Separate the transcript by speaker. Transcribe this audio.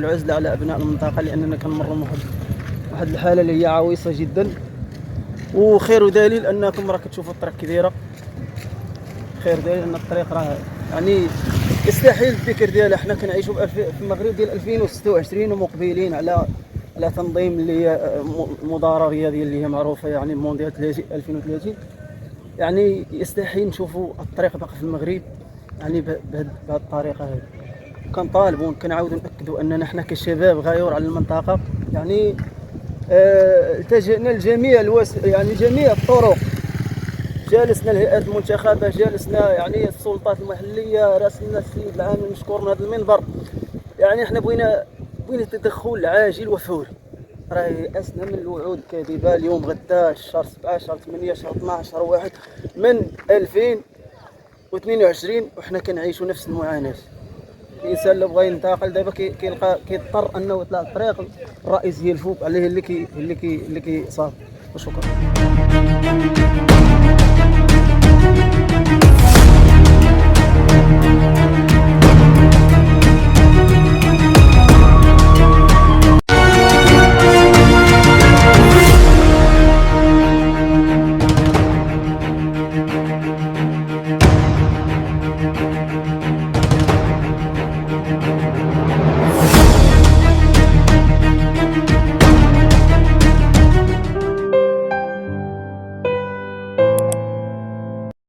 Speaker 1: العزله على ابناء المنطقه، لاننا كنمروا من واحد الحاله اللي هي عويصه جدا. وخير دليل انكم راه كتشوفوا الطريق كبيره، خير دليل ان الطريق راه يعني يستحيل الذكر ديالها. حنا كنعيشوا في المغرب ديال 2026 ومقبلين على تنظيم اللي هي مداره رياضيه اللي هي معروفه يعني مونديال 2030. يعني يستحيل نشوفوا الطريق باقي في المغرب يعني بهذه الطريقه هذه. كنطالبوا كنعاودوا ناكدوا اننا حنا كشباب غيور على المنطقه يعني التجئنا لجميع يعني جميع الطرق، جالسنا الهيئات المنتخبه، جالسنا يعني السلطات المحليه، راسلنا السيد العام مشكور من هذا المنبر. يعني احنا بغينا تدخل عاجل وفوري. راه يأسنا من الوعود الكاذبه. اليوم غدا شهر 7 شهر 8 شهر 12 شهر 1 من 2022 وحنا كنعيشوا نفس المعاناه. الانسان اللي بغى ينتقل دابا كيضطر انه يطلع الطريق الرئيسيه الفوق عليه اللي كيصاب. وشكرا.